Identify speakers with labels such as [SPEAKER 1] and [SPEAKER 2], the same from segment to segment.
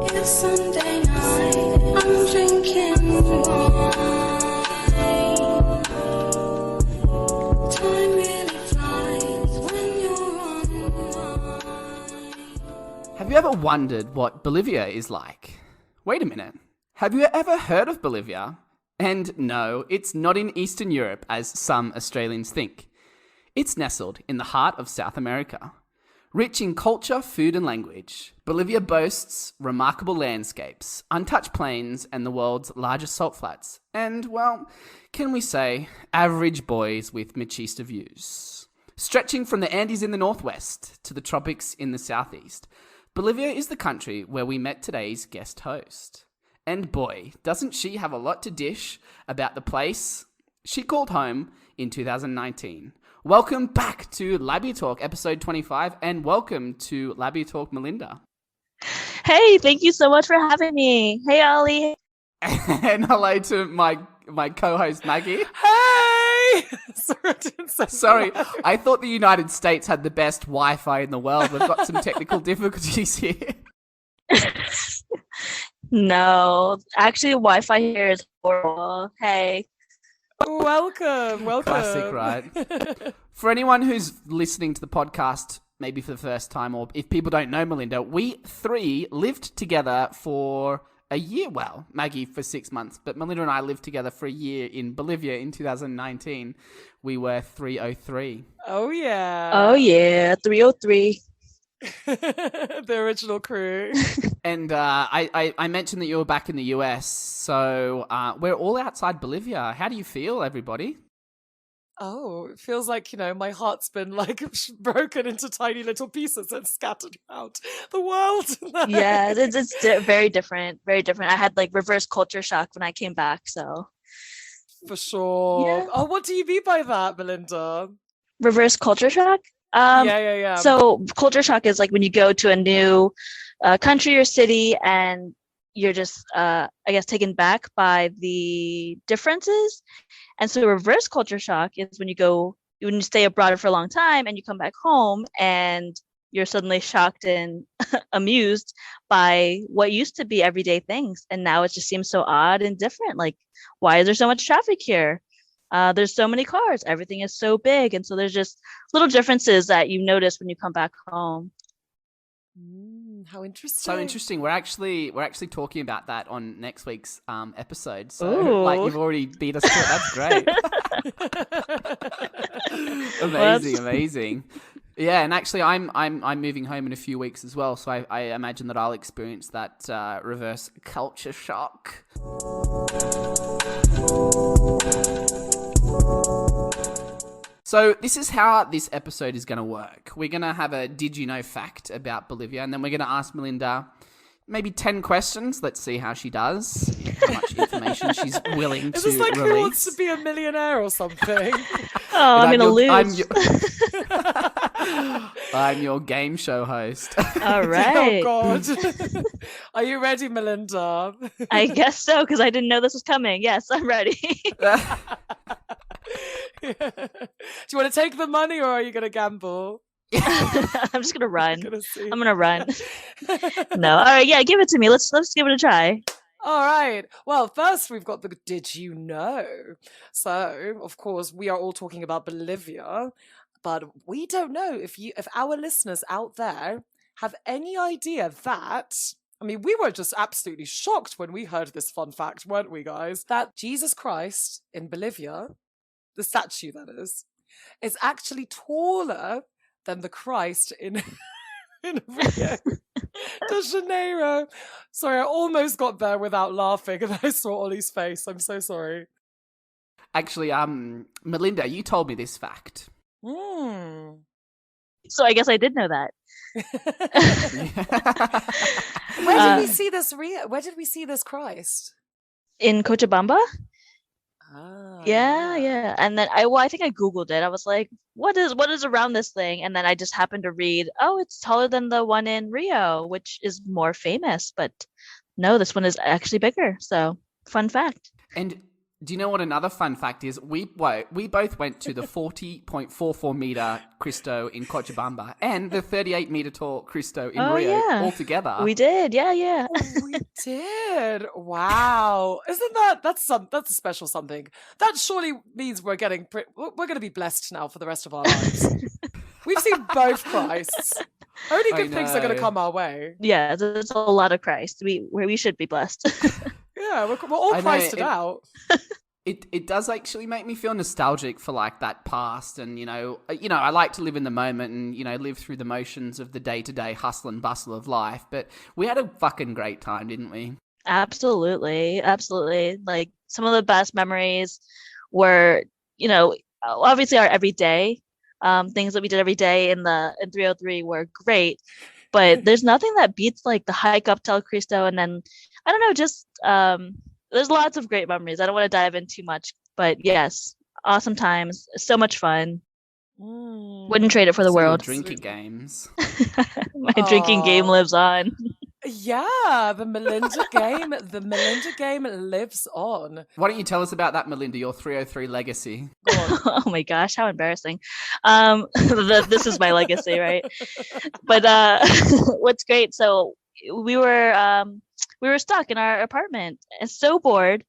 [SPEAKER 1] It's Sunday night, I'm drinking wine. Time really flies when you're online.
[SPEAKER 2] Have you ever wondered what Bolivia is like? Wait a minute. Have you ever heard of Bolivia? And no, it's not in Eastern Europe as some Australians think. It's nestled in the heart of South America. Rich in culture, food and language, Bolivia boasts remarkable landscapes, untouched plains and the world's largest salt flats. And, well, can we say, average boys with machista views. Stretching from the Andes in the northwest to the tropics in the southeast, Bolivia is the country where we met today's guest host. And boy, doesn't she have a lot to dish about the place she called home in 2019. Welcome back to Labia Talk, episode 25, and welcome to Labia Talk, Melinda.
[SPEAKER 3] Hey, thank you so much for having me. Hey, Ollie.
[SPEAKER 2] And hello to my co-host, Maggie.
[SPEAKER 4] Hey!
[SPEAKER 2] Sorry, I thought the United States had the best Wi-Fi in the world. We've got some technical difficulties here.
[SPEAKER 3] No, actually, Wi-Fi here is horrible. Hey.
[SPEAKER 4] Welcome.
[SPEAKER 2] Classic, right? For anyone who's listening to the podcast, maybe for the first time, or if people don't know Melinda, we three lived together for a year. Well, Maggie for 6 months, but Melinda and I lived together for a year in Bolivia in 2019. We were 303.
[SPEAKER 4] Oh, yeah.
[SPEAKER 3] Oh, yeah, 303.
[SPEAKER 4] The original crew.
[SPEAKER 2] And I mentioned that you were back in the US, so we're all outside Bolivia. How do you feel, everybody?
[SPEAKER 4] Oh, it feels like, my heart's been like broken into tiny little pieces and scattered out the world.
[SPEAKER 3] Yeah, it's very different. Very different. I had like reverse culture shock when I came back, so.
[SPEAKER 4] For sure.
[SPEAKER 3] Yeah.
[SPEAKER 4] Oh, what do you mean by that, Melinda?
[SPEAKER 3] Reverse culture shock?
[SPEAKER 4] Yeah.
[SPEAKER 3] So culture shock is like when you go to a new country or city and you're just, I guess, taken back by the differences. And so reverse culture shock is when you stay abroad for a long time and you come back home and you're suddenly shocked and amused by what used to be everyday things. And now it just seems so odd and different. Like, why is there so much traffic here? There's so many cars. Everything is so big. And so there's just little differences that you notice when you come back home.
[SPEAKER 4] How interesting.
[SPEAKER 2] So interesting. We're actually talking about that on next week's episode. So
[SPEAKER 3] Ooh.
[SPEAKER 2] like you've already beat us to it. That's great. Amazing. Yeah, and actually I'm moving home in a few weeks as well, so I imagine that I'll experience that reverse culture shock. So this is how this episode is going to work. We're going to have a did you know fact about Bolivia, and then we're going to ask Melinda maybe 10 questions. Let's see how she does, how much information she's willing to
[SPEAKER 4] Is this like
[SPEAKER 2] release.
[SPEAKER 4] Who Wants to Be a Millionaire or something?
[SPEAKER 3] Oh, I'm going to lose.
[SPEAKER 2] I'm your game show host.
[SPEAKER 3] All right.
[SPEAKER 4] Oh, God. Are you ready, Melinda?
[SPEAKER 3] I guess so, because I didn't know this was coming. Yes, I'm ready.
[SPEAKER 4] Do you want to take the money or are you going to gamble?
[SPEAKER 3] I'm just going to run.
[SPEAKER 4] I'm
[SPEAKER 3] going to run. No. All right. Yeah, give it to me. Let's give it a try.
[SPEAKER 4] All right. Well, first we've got the did you know? So, of course, we are all talking about Bolivia, but we don't know if our listeners out there have any idea that, I mean, we were just absolutely shocked when we heard this fun fact, weren't we, guys? That Jesus Christ in Bolivia, the statue that is actually taller than the Christ in Rio de Janeiro. Sorry, I almost got there without laughing and I saw Ollie's face. I'm so sorry.
[SPEAKER 2] Actually, Melinda, you told me this fact.
[SPEAKER 3] So I guess I did know that.
[SPEAKER 4] Where did we see this Where did we see this Christ?
[SPEAKER 3] In Cochabamba?
[SPEAKER 4] Ah,
[SPEAKER 3] Yeah. And then I think I Googled it. I was like, what is around this thing? And then I just happened to read, oh, it's taller than the one in Rio, which is more famous. But no, this one is actually bigger. So fun fact.
[SPEAKER 2] And Do you know what another fun fact is? We both went to the 40.44 meter Cristo in Cochabamba and the 38 meter tall Cristo in Rio all together.
[SPEAKER 3] We did. Yeah.
[SPEAKER 4] Oh, we did. Wow. Isn't that's a special something. That surely means we're going to be blessed now for the rest of our lives. We've seen both Christs. Only good things are going to come our way.
[SPEAKER 3] Yeah, there's a lot of Christ. We should be blessed.
[SPEAKER 4] Yeah, we're all Christed out.
[SPEAKER 2] It does actually make me feel nostalgic for like that past, and I like to live in the moment and live through the motions of the day-to-day hustle and bustle of life. But we had a fucking great time, didn't we?
[SPEAKER 3] Absolutely. Like some of the best memories were, obviously our everyday things that we did every day in 303 were great. But there's nothing that beats like the hike up Tel Cristo, and then I don't know, just there's lots of great memories. I don't want to dive in too much, but yes, awesome times, so much fun. Wouldn't trade it for the world.
[SPEAKER 2] Drinking games.
[SPEAKER 3] My drinking game lives on.
[SPEAKER 4] Yeah, the Melinda game. The Melinda game lives on.
[SPEAKER 2] Why don't you tell us about that, Melinda? Your 303 legacy.
[SPEAKER 3] Oh my gosh, how embarrassing! This is my legacy, right? But what's great? So we were stuck in our apartment and so bored,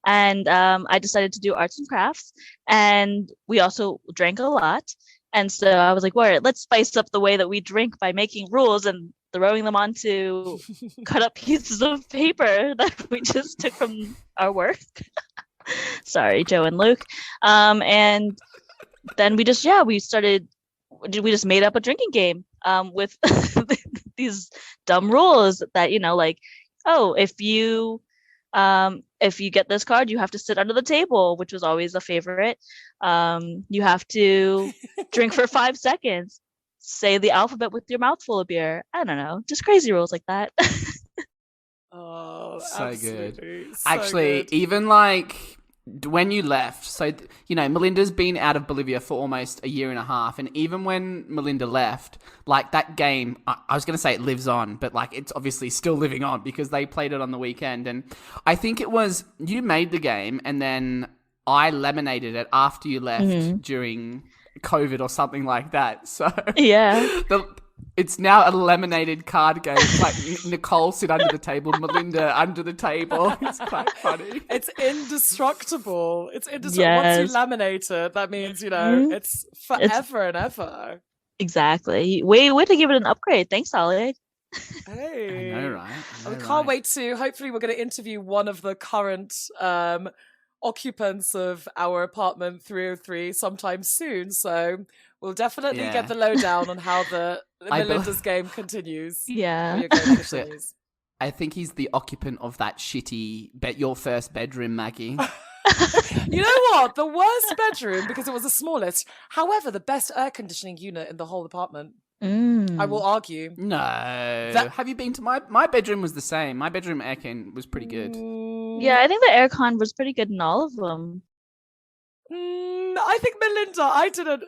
[SPEAKER 3] and I decided to do arts and crafts, and we also drank a lot. And so I was like, all right, let's spice up the way that we drink by making rules and throwing them onto cut up pieces of paper that we just took from our work. Sorry, Joe and Luke. And then we just made up a drinking game with these dumb rules that, like, oh, if you get this card, you have to sit under the table, which was always a favorite. You have to drink for 5 seconds. Say the alphabet with your mouth full of beer. I don't know, just crazy rules like that.
[SPEAKER 4] Oh,
[SPEAKER 2] so good.
[SPEAKER 4] So
[SPEAKER 2] actually,
[SPEAKER 4] good.
[SPEAKER 2] even like when you left, so Melinda's been out of Bolivia for almost a year and a half, and even when Melinda left, like that game, I was going to say it lives on, but like it's obviously still living on because they played it on the weekend. And I think it was you made the game and then I laminated it after you left during COVID or something like that. So
[SPEAKER 3] yeah,
[SPEAKER 2] it's now a laminated card game. Like Nicole sit under the table, Melinda under the table. It's quite funny.
[SPEAKER 4] It's indestructible. It's indestructible.
[SPEAKER 3] Yes.
[SPEAKER 4] Once you laminate it, that means it's forever and ever.
[SPEAKER 3] Exactly. Way to give it an upgrade. Thanks, Solid.
[SPEAKER 4] Hey,
[SPEAKER 2] I know, right?
[SPEAKER 4] We can't wait to. Hopefully, we're going to interview one of the current occupants of our apartment 303 sometime soon. So we'll definitely get the lowdown on how the Melinda's game continues.
[SPEAKER 3] Yeah.
[SPEAKER 2] I think he's the occupant of that shitty your first bedroom, Maggie.
[SPEAKER 4] You know what? The worst bedroom, because it was the smallest. However, the best air conditioning unit in the whole apartment. I will argue.
[SPEAKER 2] No. Have you been to my bedroom was the same. My bedroom aircon was pretty good.
[SPEAKER 3] Yeah, I think the aircon was pretty good in all of them.
[SPEAKER 4] I think Melinda, I didn't.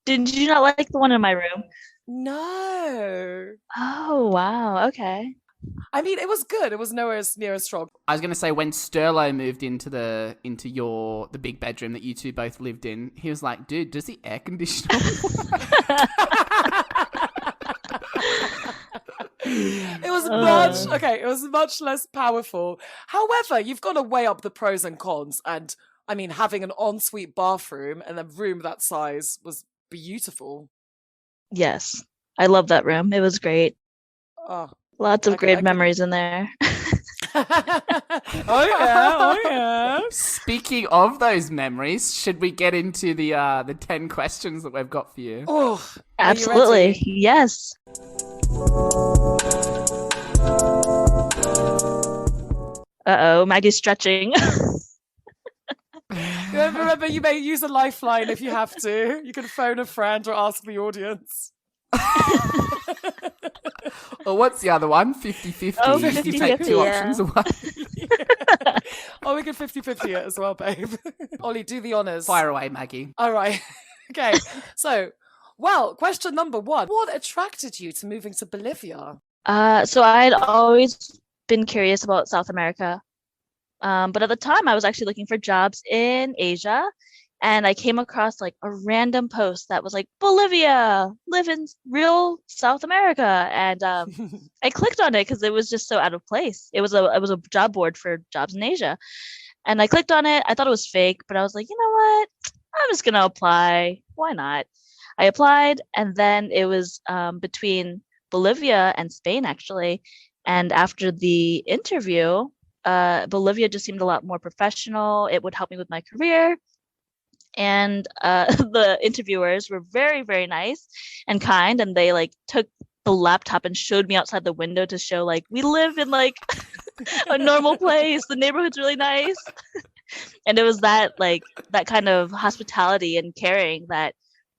[SPEAKER 3] Did you not like the one in my room?
[SPEAKER 4] No.
[SPEAKER 3] Oh, wow. Okay.
[SPEAKER 4] I mean, it was good. It was nowhere near as strong.
[SPEAKER 2] I was going to say when Sterlo moved into the big bedroom that you two both lived in, he was like, "Dude, does the air conditioner work?"
[SPEAKER 4] It was much less powerful. However, you've got to weigh up the pros and cons. And I mean, having an ensuite bathroom and a room that size was beautiful.
[SPEAKER 3] Yes. I love that room. It was great.
[SPEAKER 4] Oh,
[SPEAKER 3] lots of great memories in there.
[SPEAKER 4] Oh yeah.
[SPEAKER 2] Speaking of those memories, should we get into the 10 questions that we've got for you?
[SPEAKER 4] Oh,
[SPEAKER 3] absolutely. Yes. Uh-oh, Maggie's stretching.
[SPEAKER 4] Remember, you may use a lifeline if you have to. You can phone a friend or ask the audience.
[SPEAKER 2] Or what's the other one? 50-50.
[SPEAKER 3] Oh,
[SPEAKER 2] If you take 2 options away.
[SPEAKER 4] Oh, we can 50-50 it as well, babe. Ollie, do the honours.
[SPEAKER 2] Fire away, Maggie.
[SPEAKER 4] All right. Okay. So, question number 1. What attracted you to moving to Bolivia?
[SPEAKER 3] So I had always been curious about South America. But at the time, I was actually looking for jobs in Asia, and I came across like a random post that was like Bolivia, live in real South America, and I clicked on it because it was just so out of place. It was a job board for jobs in Asia, and I clicked on it. I thought it was fake, but I was like, you know what? I'm just gonna apply. Why not? I applied, and then it was between Bolivia and Spain actually. And after the interview, Bolivia just seemed a lot more professional. It would help me with my career. And the interviewers were very, very nice and kind. And they like took the laptop and showed me outside the window to show like we live in like a normal place. The neighborhood's really nice. And it was that kind of hospitality and caring that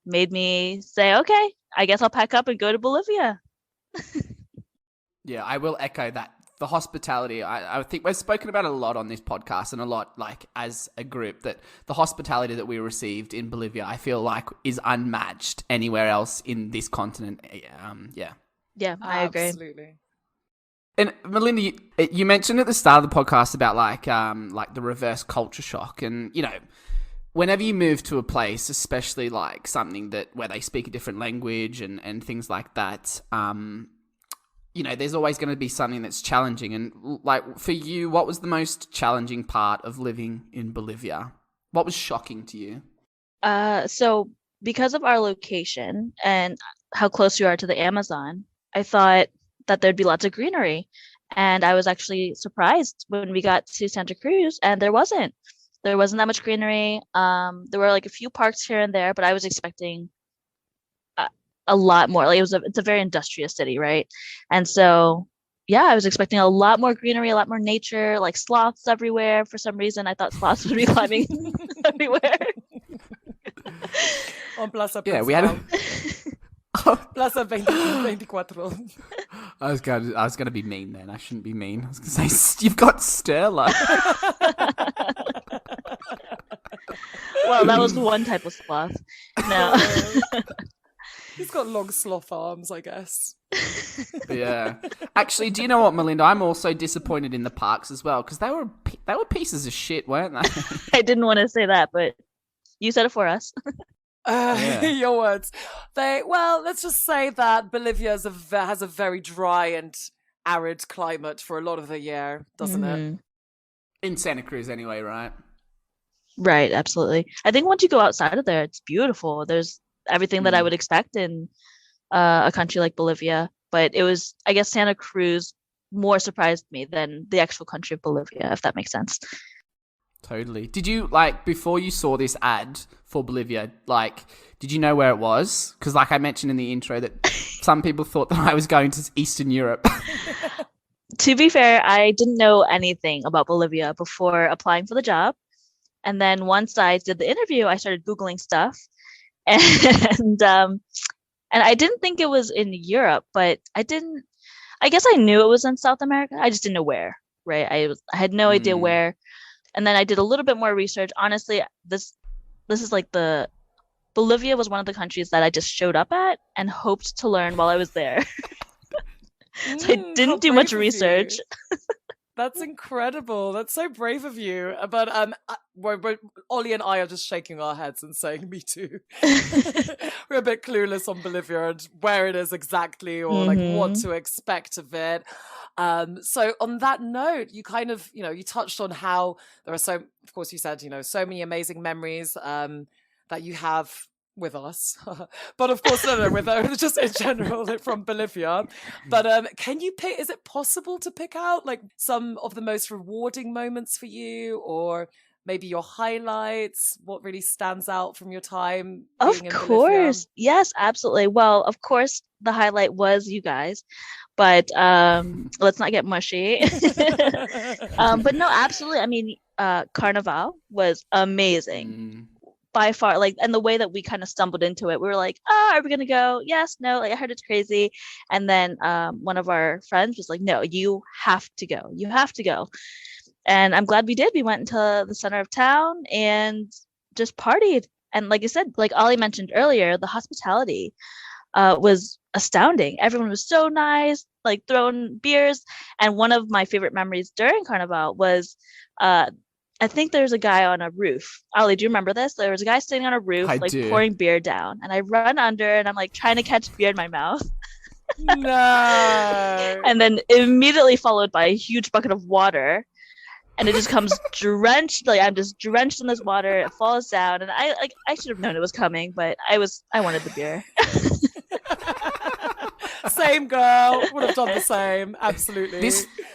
[SPEAKER 3] made me say, okay, I guess I'll pack up and go to Bolivia.
[SPEAKER 2] Yeah, I will echo that. The hospitality, I think we've spoken about it a lot on this podcast and a lot like as a group, that the hospitality that we received in Bolivia, I feel like is unmatched anywhere else in this continent.
[SPEAKER 3] Yeah, I agree.
[SPEAKER 4] Absolutely.
[SPEAKER 2] And Melinda, you mentioned at the start of the podcast about like the reverse culture shock, and you know, whenever you move to a place, especially like something that where they speak a different language and things like that, you know, there's always going to be something that's challenging. And like for you, what was the most challenging part of living in Bolivia? What was shocking to you?
[SPEAKER 3] So because of our location and how close we are to the Amazon, I thought that there'd be lots of greenery. And I was actually surprised when we got to Santa Cruz, and there wasn't. There wasn't that much greenery. There were like a few parks here and there, but I was expecting a lot more. Like it's a very industrious city, right? And so yeah, I was expecting a lot more greenery, a lot more nature, like sloths everywhere. For some reason, I thought sloths would be climbing everywhere.
[SPEAKER 4] On Plaza
[SPEAKER 2] Yeah, we had
[SPEAKER 4] Plaza 24.
[SPEAKER 2] I was gonna be mean then. I shouldn't be mean. I was gonna say you've got Sterla.
[SPEAKER 3] Well, that was one type of sloth. No.
[SPEAKER 4] He's got long sloth arms, I guess.
[SPEAKER 2] Yeah. Actually, do you know what, Melinda? I'm also disappointed in the parks as well, because they were pieces of shit, weren't they?
[SPEAKER 3] I didn't want to say that, but you said it for us.
[SPEAKER 4] Your words. Let's just say that Bolivia has a very dry and arid climate for a lot of the year, doesn't it?
[SPEAKER 2] In Santa Cruz anyway, right?
[SPEAKER 3] Right, absolutely. I think once you go outside of there, it's beautiful. There's everything that I would expect in a country like Bolivia. But it was, I guess, Santa Cruz more surprised me than the actual country of Bolivia, if that makes sense.
[SPEAKER 2] Totally. Did you, like, before you saw this ad for Bolivia, like, did you know where it was? Because, like I mentioned in the intro, that some people thought that I was going to Eastern Europe.
[SPEAKER 3] To be fair, I didn't know anything about Bolivia before applying for the job. And then once I did the interview, I started Googling stuff. And I didn't think it was in Europe, but I guess I knew it was in South America. I just didn't know where, right? I had no idea where. And then I did a little bit more research. Honestly, this is like Bolivia was one of the countries that I just showed up at and hoped to learn while I was there. So I didn't do much research.
[SPEAKER 4] That's incredible. That's so brave of you. But Ollie and I are just shaking our heads and saying, me too. We're a bit clueless on Bolivia and where it is exactly, or like what to expect of it. So on that note, you kind of, you touched on how there are of course you said, so many amazing memories that you have with us, but of course, no, with just in general from Bolivia. But is it possible to pick out like some of the most rewarding moments for you, or maybe your highlights? What really stands out from your time being in Bolivia? Of course,
[SPEAKER 3] yes, absolutely. Well, of course, the highlight was you guys, but let's not get mushy. But no, absolutely. I mean, Carnival was amazing. By far, like, and the way that we kind of stumbled into it, we were like, are we gonna go? Yes, no, like I heard it's crazy. And then one of our friends was like, no, you have to go. And I'm glad we did. We went into the center of town and just partied. And like I said, like Ollie mentioned earlier, the hospitality was astounding. Everyone was so nice, like throwing beers. And one of my favorite memories during Carnival was I think there's a guy on a roof. Ollie, do you remember this? There was a guy sitting on a roof,
[SPEAKER 2] I
[SPEAKER 3] like
[SPEAKER 2] do.
[SPEAKER 3] pouring beer down, and I run under and I'm like trying to catch beer in my mouth,
[SPEAKER 4] No.
[SPEAKER 3] and then immediately followed by a huge bucket of water, and it just comes drenched. Like I'm just drenched in this water. It falls down, and I should have known it was coming, but I wanted the beer.
[SPEAKER 4] Same girl. Would have done the same. Absolutely.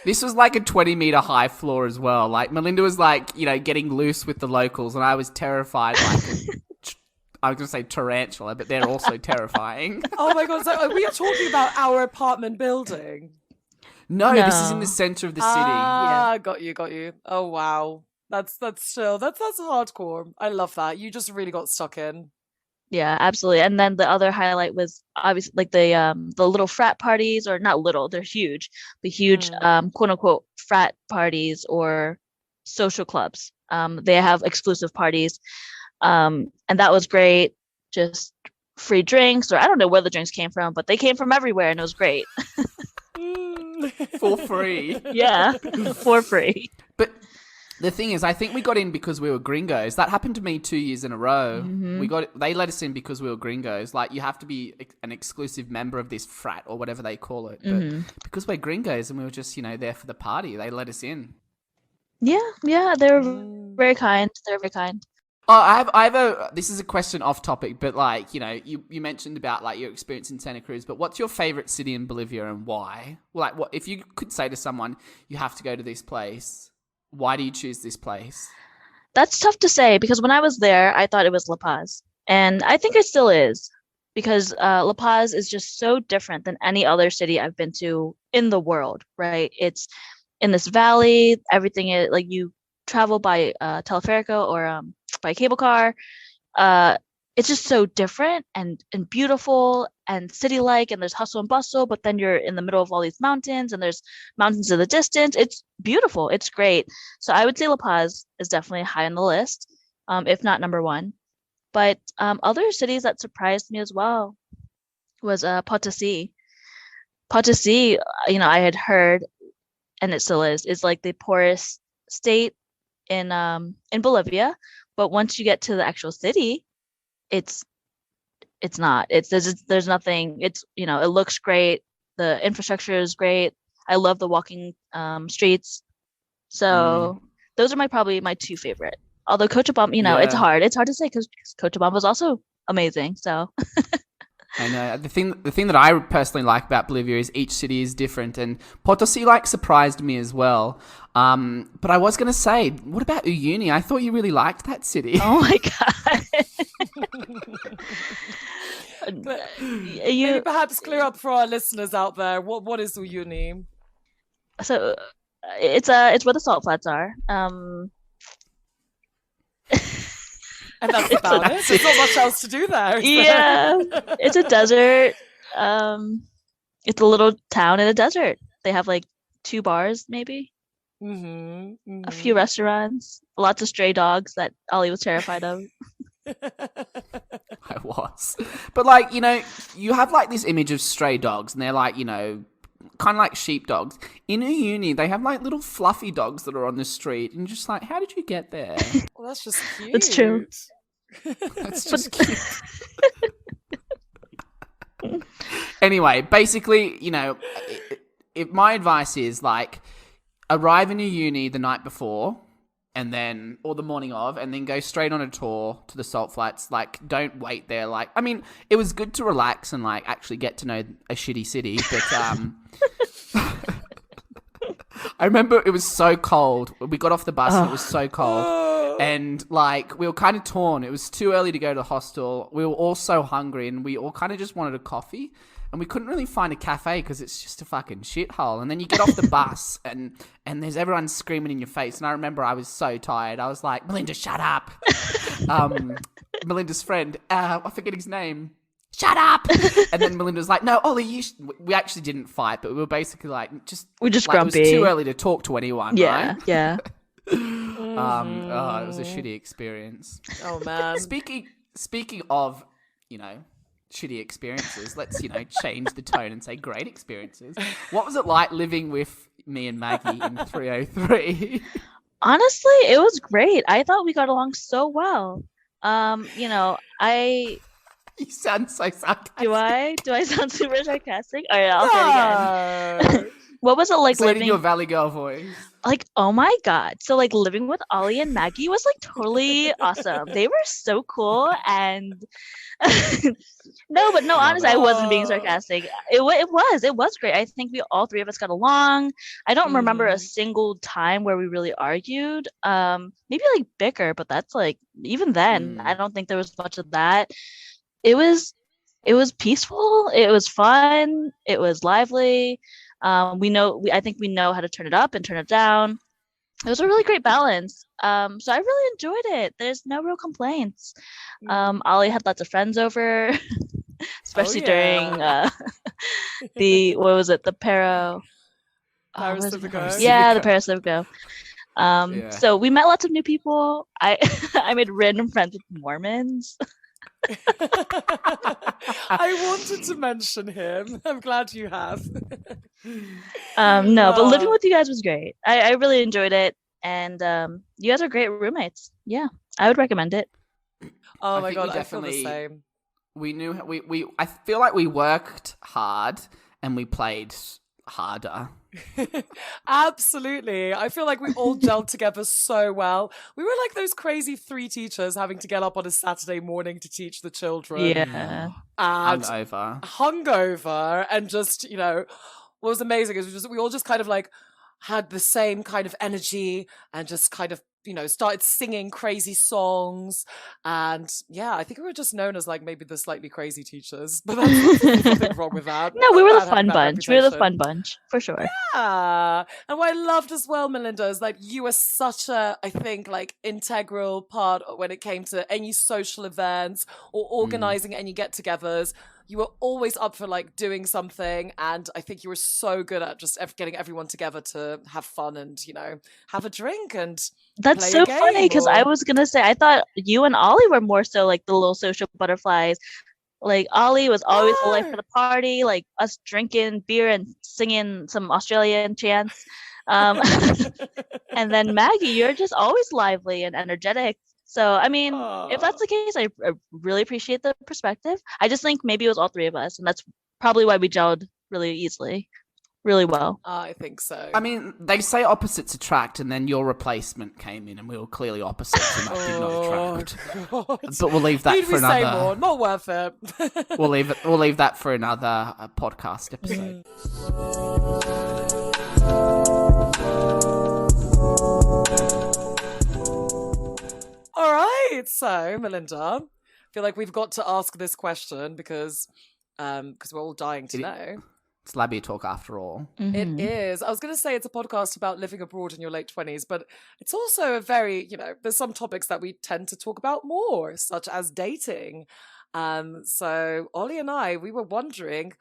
[SPEAKER 2] This was like a 20-meter high floor as well. Like Melinda was like, getting loose with the locals, and I was terrified. Like I was going to say tarantula, but they're also terrifying.
[SPEAKER 4] Oh my god! So we are talking about our apartment building.
[SPEAKER 2] No, this is in the center of the city.
[SPEAKER 4] Ah, got you. Oh wow, that's hardcore. I love that. You just really got stuck in.
[SPEAKER 3] Yeah, absolutely. And then the other highlight was obviously like the little frat parties, or not little, they're huge, the huge quote unquote frat parties or social clubs. They have exclusive parties. And that was great. Just free drinks, or I don't know where the drinks came from, but they came from everywhere and it was great.
[SPEAKER 2] For free.
[SPEAKER 3] Yeah, for free.
[SPEAKER 2] But the thing is, I think we got in because we were gringos. That happened to me 2 years in a row. They let us in because we were gringos. Like, you have to be an exclusive member of this frat or whatever they call it. But because we're gringos and we were just, there for the party, they let us in.
[SPEAKER 3] Yeah, they were very kind. They're very kind.
[SPEAKER 2] Oh, I have a. This is a question off topic, but like, you mentioned about like your experience in Santa Cruz. But what's your favorite city in Bolivia and why? Like, what if you could say to someone, you have to go to this place? Why do you choose this place?
[SPEAKER 3] That's tough to say because when I was there, I thought it was La Paz, and I think it still is because La Paz is just so different than any other city I've been to in the world. Right? It's in this valley. Everything is like you travel by teleferico or by cable car. It's just so different and beautiful and city-like, and there's hustle and bustle, but then you're in the middle of all these mountains and there's mountains in the distance. It's beautiful. It's great. So I would say La Paz is definitely high on the list, if not number one. But other cities that surprised me as well was Potosi. Potosi, I had heard, and it still is like the poorest state in Bolivia. But once you get to the actual city, it's not. There's nothing. It's it looks great. The infrastructure is great. I love the walking streets. So those are probably my two favorite. Although Cochabamba, it's hard. It's hard to say because Cochabamba is also amazing. So
[SPEAKER 2] I know. The thing that I personally like about Bolivia is each city is different, and Potosi surprised me as well. But I was going to say, what about Uyuni? I thought you really liked that city.
[SPEAKER 3] Oh my god.
[SPEAKER 4] Maybe perhaps clear up for our listeners out there. What is Uyuni?
[SPEAKER 3] So it's where the salt flats are.
[SPEAKER 4] And that's about it. There's not much else to do there.
[SPEAKER 3] Yeah, it's a desert. It's a little town in a desert. They have like 2 bars, maybe. A few restaurants. Lots of stray dogs that Ollie was terrified of.
[SPEAKER 2] I was. But you have like this image of stray dogs, and they're like, kind of like sheepdogs. In Uyuni, they have like little fluffy dogs that are on the street, and you're just like, how did you get there?
[SPEAKER 4] Well, that's just cute.
[SPEAKER 3] It's true.
[SPEAKER 2] That's just cute. Anyway, basically, if my advice is like, arrive in Uyuni the night before, and then, or the morning of, and then go straight on a tour to the salt flats. Like, don't wait there. Like, I mean, it was good to relax and like actually get to know a shitty city, but I remember it was so cold. We got off the bus and it was so cold, and like we were kind of torn. It was too early to go to the hostel. We were all so hungry, and we all kind of just wanted a coffee. And we couldn't really find a cafe because it's just a fucking shithole. And then you get off the bus and there's everyone screaming in your face. And I remember I was so tired. I was like, Melinda, shut up. Melinda's friend, I forget his name. Shut up. And then Melinda was like, no, Ollie, we actually didn't fight, but we were basically like,
[SPEAKER 3] we're just
[SPEAKER 2] like,
[SPEAKER 3] grumpy.
[SPEAKER 2] It was too early to talk to anyone,
[SPEAKER 3] yeah,
[SPEAKER 2] right?
[SPEAKER 3] Yeah.
[SPEAKER 2] It was a shitty experience.
[SPEAKER 4] Oh, man.
[SPEAKER 2] Speaking of, shitty experiences, let's change the tone and say great experiences. What was it like living with me and Maggie in 303?
[SPEAKER 3] Honestly, it was great. I thought we got along so well. I
[SPEAKER 2] You sound so sarcastic.
[SPEAKER 3] do I sound super sarcastic? All right, I'll say it again.
[SPEAKER 4] No.
[SPEAKER 3] What was it like
[SPEAKER 2] Say it in your
[SPEAKER 3] living?
[SPEAKER 2] Valley Girl voice.
[SPEAKER 3] Like, oh my God. So like living with Ollie and Maggie was like totally awesome. They were so cool and no, but no,
[SPEAKER 2] Love
[SPEAKER 3] honestly, I
[SPEAKER 2] it.
[SPEAKER 3] wasn't being
[SPEAKER 4] Oh.
[SPEAKER 3] sarcastic. It was great. I think we all three of us got along. I don't remember a
[SPEAKER 4] Mhm.
[SPEAKER 3] single time where we really argued. Maybe like bicker, but that's like even then, I
[SPEAKER 2] Mm.
[SPEAKER 3] don't think there was much of that. It was it was peaceful, it was fun, it was lively. I think we know how to turn it up and turn it down. It was a really great balance. So I really enjoyed it. There's no real complaints.
[SPEAKER 4] Mm.
[SPEAKER 3] Ollie had lots of friends over,
[SPEAKER 4] Oh
[SPEAKER 3] especially during
[SPEAKER 4] yeah.
[SPEAKER 3] the what was it, the Paro what is it?
[SPEAKER 4] Parasitico.
[SPEAKER 3] Yeah, the
[SPEAKER 2] Pacifico.
[SPEAKER 3] Parasitico.
[SPEAKER 2] Yeah.
[SPEAKER 3] So we met lots of new people. I I made random friends with Mormons.
[SPEAKER 4] I wanted to mention him. I'm glad you have.
[SPEAKER 3] No, but living
[SPEAKER 4] Oh,
[SPEAKER 3] with you guys was great. I really enjoyed it, and you guys are great roommates. Yeah, I would recommend it.
[SPEAKER 4] oh
[SPEAKER 2] I
[SPEAKER 4] my
[SPEAKER 2] think we
[SPEAKER 4] god, I feel the
[SPEAKER 2] definitely
[SPEAKER 4] same.
[SPEAKER 2] we knew we I feel like we worked hard and we played harder.
[SPEAKER 4] Absolutely. I feel like we all gelled together so well. We were like those crazy three teachers having to get up on a Saturday morning to teach the children
[SPEAKER 3] Yeah,
[SPEAKER 4] and
[SPEAKER 2] Hungover.
[SPEAKER 4] hungover and just, what was amazing is we all just kind of like had the same kind of energy and just kind of, started singing crazy songs. And yeah, I think we were just known as like maybe the slightly crazy teachers, but there's nothing wrong with that.
[SPEAKER 3] no, we
[SPEAKER 4] Not
[SPEAKER 3] were the
[SPEAKER 4] bad having
[SPEAKER 3] fun
[SPEAKER 4] that
[SPEAKER 3] bunch. We were the
[SPEAKER 4] reputation.
[SPEAKER 3] fun bunch for sure.
[SPEAKER 4] Yeah. And what I loved as well, Melinda, is like you were such a, I think, like integral part when it came to any social events or
[SPEAKER 2] Mm.
[SPEAKER 4] organizing any get togethers. You were always up for like doing something. And I think you were so good at just getting everyone together to have fun and, have a drink and
[SPEAKER 3] That's
[SPEAKER 4] play a
[SPEAKER 3] so funny
[SPEAKER 4] game
[SPEAKER 3] because I
[SPEAKER 4] or.
[SPEAKER 3] was gonna say I thought you and Ollie were more so like the little social butterflies. Like Ollie was always the life of
[SPEAKER 4] No.
[SPEAKER 3] the party, like us drinking beer and singing some Australian chants. Um, and then Maggie, you're just always lively and energetic. So I mean, if that's
[SPEAKER 4] Oh,
[SPEAKER 3] the case, I really appreciate the perspective. I just think maybe it was all three of us, and that's probably why we gelled really easily, really well.
[SPEAKER 4] I think so.
[SPEAKER 2] I mean, they say opposites attract, and then your replacement came in, and we were clearly opposites, and that did not
[SPEAKER 4] Oh,
[SPEAKER 2] attract.
[SPEAKER 4] God.
[SPEAKER 2] But we'll leave that
[SPEAKER 4] Need
[SPEAKER 2] for
[SPEAKER 4] we say more?
[SPEAKER 2] another.
[SPEAKER 4] Not worth it.
[SPEAKER 2] We'll leave that for another podcast episode.
[SPEAKER 4] All right. So, Melinda, I feel like we've got to ask this question because we're all dying to
[SPEAKER 2] It-
[SPEAKER 4] know.
[SPEAKER 2] It's Labia Talk after all.
[SPEAKER 4] It
[SPEAKER 3] Mhm.
[SPEAKER 4] is. I was going to say it's a podcast about living abroad in your late 20s, but it's also a very, there's some topics that we tend to talk about more, such as dating. So Ollie and I, we were wondering,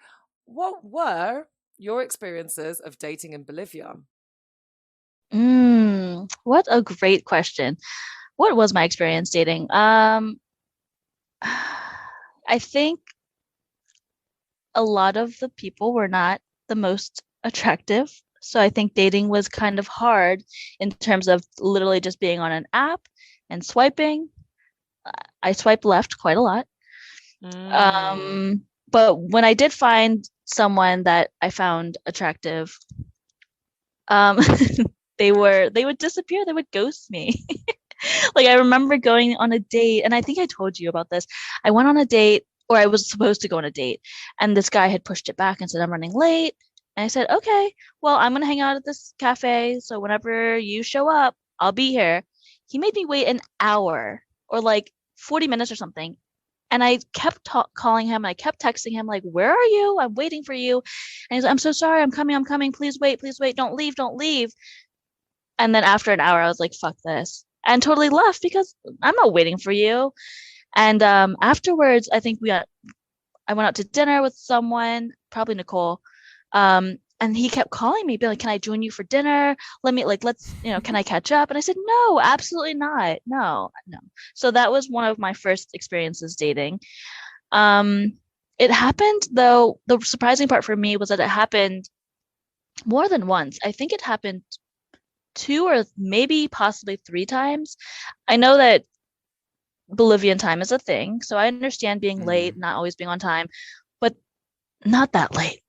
[SPEAKER 4] what were your experiences of dating in Bolivia?
[SPEAKER 3] What a great question. What was my experience dating? I think a lot of the people were not the most attractive. So I think dating was kind of hard in terms of literally just being on an app and swiping. I swiped left quite a lot.
[SPEAKER 4] Mm.
[SPEAKER 3] But when I did find someone that I found attractive, um, they would disappear. They would ghost me. Like I remember going on a date, and I think I told you about this. I went on a date, or I was supposed to go on a date, and this guy had pushed it back and said, I'm running late. And I said, okay, well, I'm gonna hang out at this cafe, so whenever you show up, I'll be here. He made me wait an hour or like 40 minutes or something. And I kept calling him, and I kept texting him, like, where are you? I'm waiting for you. And he's like, I'm so sorry, I'm coming. Please wait, don't leave. And then after an hour, I was like, fuck this. And totally left because I'm not waiting for you. And afterwards, I went out to dinner with someone, probably Nicole. And he kept calling me, being like, can I join you for dinner? Can I catch up? And I said, no, absolutely not. No. So that was one of my first experiences dating. It happened, though, the surprising part for me was that it happened more than once. I think it happened 2 or maybe possibly 3 times. I know that Bolivian time is a thing, so I understand being late, not always being on time, but not that late.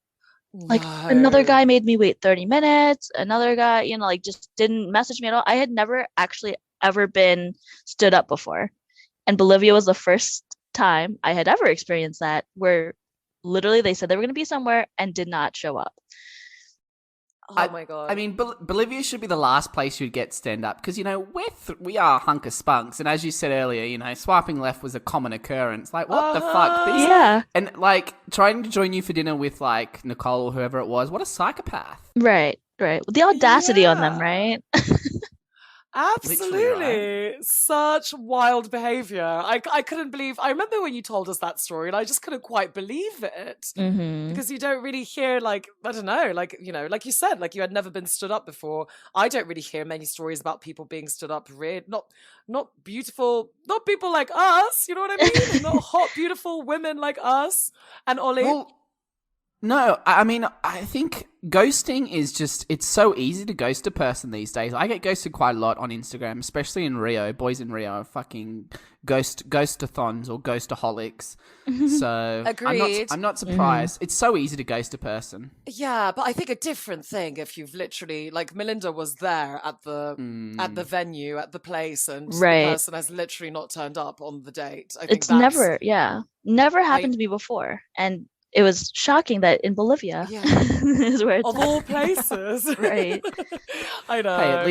[SPEAKER 3] Like another
[SPEAKER 4] No.
[SPEAKER 3] guy made me wait 30 minutes, another guy, like just didn't message me at all. I had never actually ever been stood up before. And Bolivia was the first time I had ever experienced that, where literally they said they were going to be somewhere and did not show up.
[SPEAKER 4] Oh my God.
[SPEAKER 2] I mean, Bolivia should be the last place you'd get stand up because we are a hunk of spunks, and as you said earlier, swiping left was a common occurrence. Like, what the fuck?
[SPEAKER 3] Yeah.
[SPEAKER 2] And like trying to join you for dinner with like Nicole or whoever it was. What a psychopath!
[SPEAKER 3] Right. The audacity on them,
[SPEAKER 4] Yeah.
[SPEAKER 3] right?
[SPEAKER 4] Absolutely. Such wild behavior. I couldn't believe. I remember when you told us that story and I just couldn't quite believe it.
[SPEAKER 3] Mm-hmm.
[SPEAKER 4] Because you don't really hear, like, I don't know, like, like you said, like you had never been stood up before. I don't really hear many stories about people being stood up. Not beautiful, not people like us, you know what I mean? Not hot, beautiful women like us and Ollie.
[SPEAKER 2] Well, no, I mean, I think ghosting is it's so easy to ghost a person these days. I get ghosted quite a lot on Instagram, especially in Rio. Boys in Rio are fucking ghostathons or ghostaholics. So
[SPEAKER 4] Agreed.
[SPEAKER 2] I'm not surprised. It's so easy to ghost a person.
[SPEAKER 4] Yeah, but I think a different thing if you've literally, like, Melinda was there at the venue, at the place, and
[SPEAKER 3] Right.
[SPEAKER 4] the person has literally not turned up on the date. I think
[SPEAKER 3] It's
[SPEAKER 4] that's
[SPEAKER 3] never happened to me before. And it was shocking that in Bolivia is where it's
[SPEAKER 4] of all places.
[SPEAKER 3] Right.
[SPEAKER 4] I know.
[SPEAKER 2] Hey, at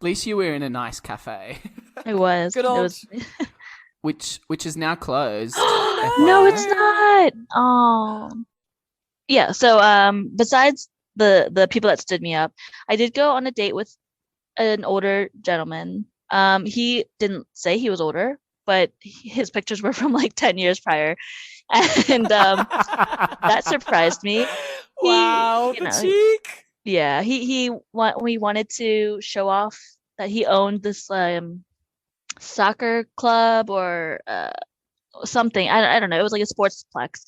[SPEAKER 2] least you were in a nice cafe,
[SPEAKER 3] It was.
[SPEAKER 4] Good
[SPEAKER 3] It
[SPEAKER 4] old-
[SPEAKER 3] was
[SPEAKER 2] which is now closed.
[SPEAKER 3] No, it's not. Oh. Yeah, so besides the people that stood me up, I did go on a date with an older gentleman. He didn't say he was older, but his pictures were from like 10 years prior. And that surprised me.
[SPEAKER 4] Wow, the cheek.
[SPEAKER 3] Yeah, we wanted to show off that he owned this soccer club or something. I don't know. It was like a sportsplex,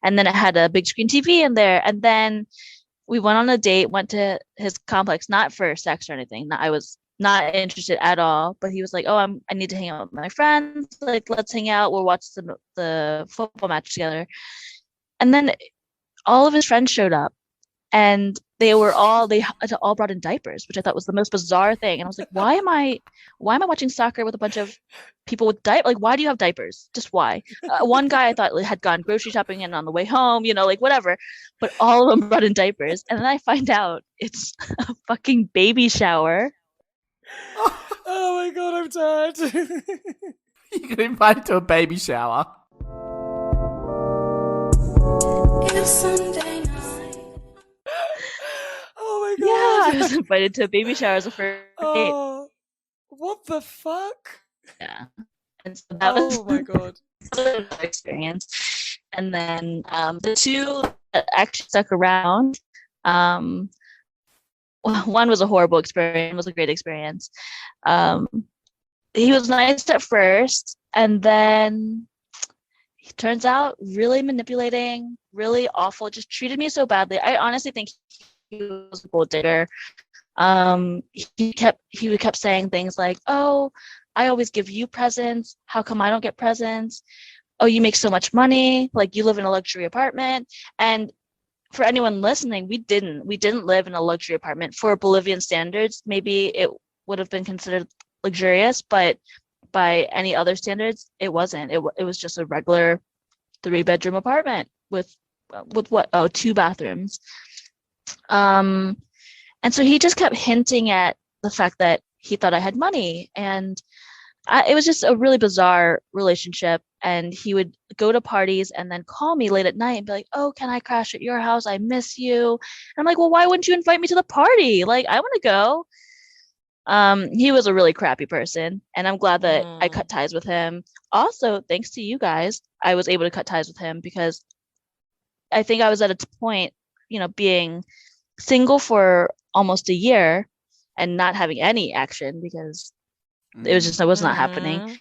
[SPEAKER 3] and then it had a big screen TV in there. And then we went on a date, went to his complex, not for sex or anything. I was not interested at all. But he was like, "Oh, I need to hang out with my friends. Like, let's hang out. We'll watch the football match together." And then all of his friends showed up, and they had all brought in diapers, which I thought was the most bizarre thing. And I was like, why am I watching soccer with a bunch of people with diapers? Like, why do you have diapers? Just why? One guy I thought had gone grocery shopping and on the way home, like whatever, but all of them brought in diapers. And then I find out it's a fucking baby shower.
[SPEAKER 4] Oh my God, I'm dead.
[SPEAKER 2] You get invited to a baby shower.
[SPEAKER 1] It's Sunday night.
[SPEAKER 4] Oh my
[SPEAKER 3] Yeah, I
[SPEAKER 4] God.
[SPEAKER 3] was invited to a baby shower as a first date.
[SPEAKER 4] Oh, what the fuck?
[SPEAKER 3] Yeah. And so that was
[SPEAKER 4] Oh my God.
[SPEAKER 3] another experience. And then the two that actually stuck around, well, one was a horrible experience, was a great experience. He was nice at first, and then he turns out really manipulating, really awful, just treated me so badly. I honestly think he was a gold digger. He kept saying things like, "Oh, I always give you presents. How come I don't get presents? Oh, you make so much money. Like, you live in a luxury apartment." And for anyone listening, we didn't live in a luxury apartment. For Bolivian standards, maybe it would have been considered luxurious, but by any other standards, it wasn't. It was just a regular 3-bedroom apartment with what? Oh, 2 bathrooms. And so he just kept hinting at the fact that he thought I had money, and it was just a really bizarre relationship. And he would go to parties and then call me late at night and be like, "Oh, can I crash at your house? I miss you." And I'm like, "Well, why wouldn't you invite me to the party? Like, I want to go." He was a really crappy person, and I'm glad that I cut ties with him. Also, thanks to you guys, I was able to cut ties with him because I think I was at a point, being single for almost a year and not having any action because it was not happening.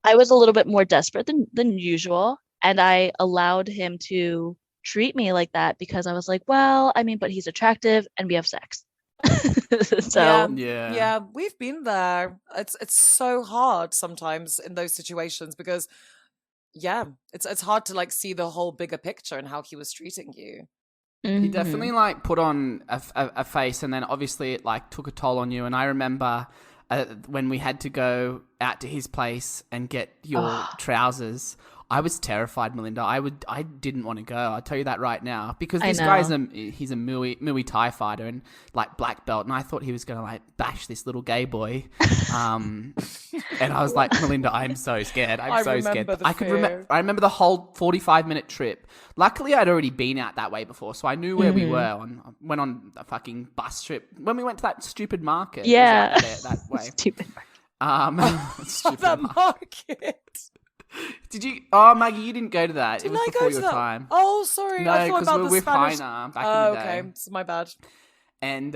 [SPEAKER 3] I was a little bit more desperate than usual, and I allowed him to treat me like that because I was like, well, I mean, but he's attractive and we have sex. So
[SPEAKER 4] Yeah, we've been there. It's so hard sometimes in those situations because it's hard to like see the whole bigger picture and how he was treating you.
[SPEAKER 2] He
[SPEAKER 3] mhm.
[SPEAKER 2] definitely like put on a face, and then obviously it like took a toll on you. And I remember when we had to go out to his place and get your trousers. I was terrified, Melinda. I didn't want to go. I'll tell you that right now, because
[SPEAKER 3] I
[SPEAKER 2] this guy's
[SPEAKER 3] know.
[SPEAKER 2] he's a Muay Thai fighter and like black belt, and I thought he was gonna like bash this little gay boy. And I was like, Melinda, I'm so scared. I'm
[SPEAKER 4] I
[SPEAKER 2] so scared.
[SPEAKER 4] remember the fear.
[SPEAKER 2] I remember the whole 45-minute trip. Luckily, I'd already been out that way before, so I knew where we were. Went on a fucking bus trip when we went to that stupid market. It was
[SPEAKER 3] Yeah.
[SPEAKER 2] out there that way.
[SPEAKER 3] Stupid.
[SPEAKER 2] Stupid
[SPEAKER 4] That market.
[SPEAKER 2] Did you? Oh, Maggie, you didn't go to that. It
[SPEAKER 4] Didn't
[SPEAKER 2] was
[SPEAKER 4] I
[SPEAKER 2] before
[SPEAKER 4] go to
[SPEAKER 2] your
[SPEAKER 4] that?
[SPEAKER 2] time.
[SPEAKER 4] Oh, sorry.
[SPEAKER 2] No,
[SPEAKER 4] I thought
[SPEAKER 2] because
[SPEAKER 4] about
[SPEAKER 2] we were
[SPEAKER 4] the
[SPEAKER 2] with
[SPEAKER 4] Spanish.
[SPEAKER 2] Heiner back
[SPEAKER 4] Oh,
[SPEAKER 2] in the day.
[SPEAKER 4] okay. It's my bad.
[SPEAKER 2] And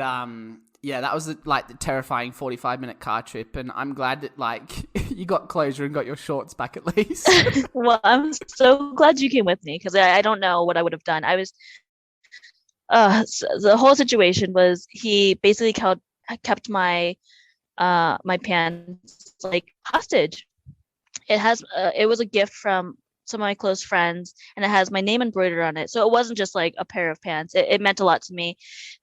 [SPEAKER 2] yeah, that was like the terrifying 45-minute car trip. And I'm glad that like you got closure and got your shorts back at least.
[SPEAKER 3] Well, I'm so glad you came with me because I don't know what I would have done. I was the whole situation was he basically kept my my pants like hostage. It was a gift from some of my close friends, and it has my name embroidered on it. So it wasn't just like a pair of pants. It meant a lot to me,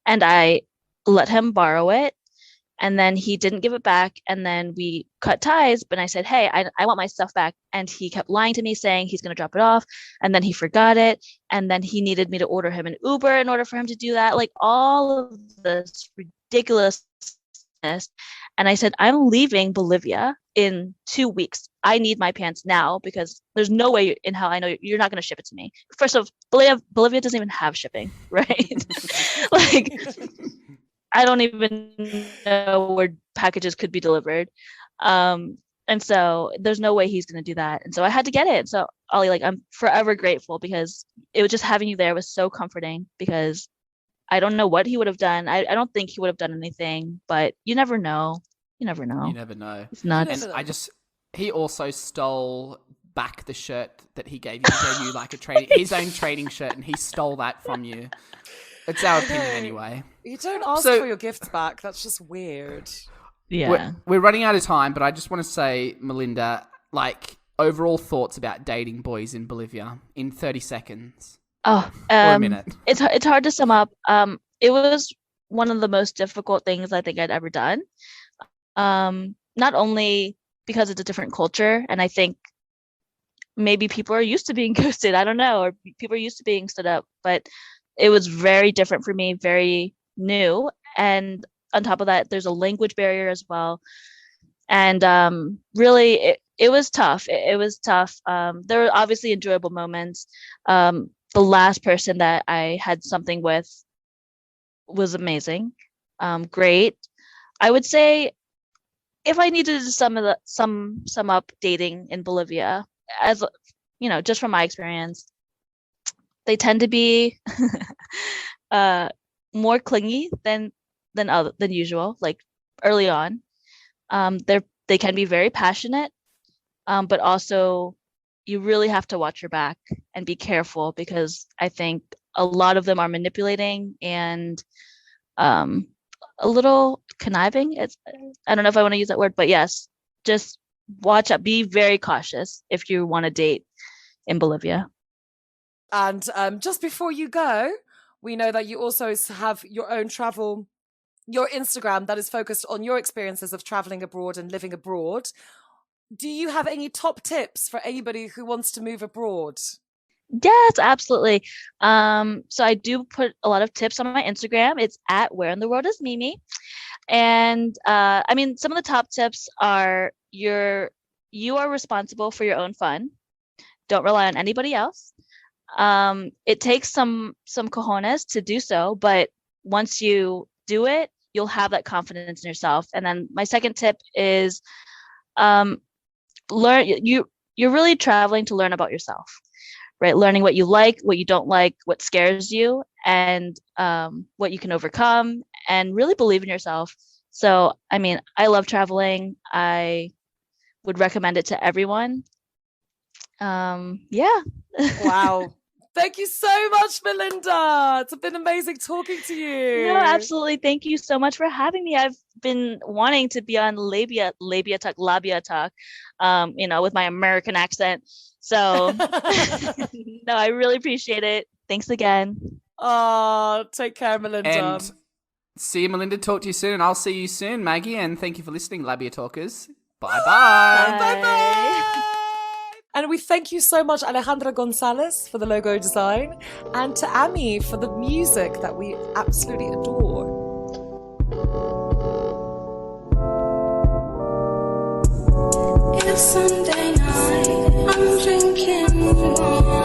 [SPEAKER 3] and I let him borrow it, and then he didn't give it back, and then we cut ties. But I said, hey, I want my stuff back, and he kept lying to me, saying he's going to drop it off, and then he forgot it, and then he needed me to order him an Uber in order for him to do that, like all of this ridiculousness. And I said, I'm leaving Bolivia in 2 weeks. I need my pants now because there's no way in hell I know you're not going to ship it to me. First of all, Bolivia doesn't even have shipping, right? Like, I don't even know where packages could be delivered. And so there's no way he's going to do that. And so I had to get it. So Ollie, like, I'm forever grateful because it was just having you there was so comforting because I don't know what he would have done. I don't think he would have done anything, but you never know. You never know.
[SPEAKER 2] You never know.
[SPEAKER 3] It's nuts.
[SPEAKER 2] And he also stole back the shirt that he gave you. He gave you like his own training shirt, and he stole that from you. It's our opinion anyway.
[SPEAKER 4] You don't ask
[SPEAKER 2] So-
[SPEAKER 4] for your gifts back. That's just weird.
[SPEAKER 3] Yeah.
[SPEAKER 2] We're running out of time, but I just want to say, Melinda, like overall thoughts about dating boys in Bolivia in 30 seconds
[SPEAKER 3] Oh,
[SPEAKER 2] or a minute.
[SPEAKER 3] it's hard to sum up. It was one of the most difficult things I think I'd ever done. Not only because it's a different culture, and I think maybe people are used to being ghosted, I don't know, or people are used to being stood up, but it was very different for me, very new. And on top of that, there's a language barrier as well. And really, it was tough. It was tough. There were obviously enjoyable moments. The last person that I had something with was amazing. Great. I would say if I needed to sum up dating in Bolivia, as you know, just from my experience, they tend to be more clingy than usual, like early on. They can be very passionate, but also you really have to watch your back and be careful because I think a lot of them are manipulating and a little conniving. I don't know if I want to use that word, but yes, just watch out. Be very cautious if you want to date in Bolivia.
[SPEAKER 4] And just before you go, we know that you also have your own your Instagram that is focused on your experiences of traveling abroad and living abroad. Do you have any top tips for anybody who wants to move abroad?
[SPEAKER 3] Yes, absolutely. So I do put a lot of tips on my Instagram. It's at Where in the World is Mimi. And I mean, some of the top tips are you are responsible for your own fun. Don't rely on anybody else. It takes some cojones to do so, but once you do it, you'll have that confidence in yourself. And then my second tip is you're really traveling to learn about yourself, right? Learning what you like, what you don't like, what scares you, and what you can overcome, and really believe in yourself. So, I mean, I love traveling. I would recommend it to everyone. Yeah.
[SPEAKER 4] Wow. Thank you so much, Melinda. It's been amazing talking to you.
[SPEAKER 3] No, absolutely. Thank you so much for having me. I've been wanting to be on Labia Talk, with my American accent. So, no, I really appreciate it. Thanks again.
[SPEAKER 4] Oh, take care, Melinda.
[SPEAKER 2] And see you, Melinda. Talk to you soon. And I'll see you soon, Maggie. And thank you for listening, Labia Talkers. Bye-bye.
[SPEAKER 4] Bye-bye. And we thank you so much, Alejandra Gonzalez, for the logo design, and to Ami for the music that we absolutely adore.
[SPEAKER 1] It's Sunday night, I'm drinking wine.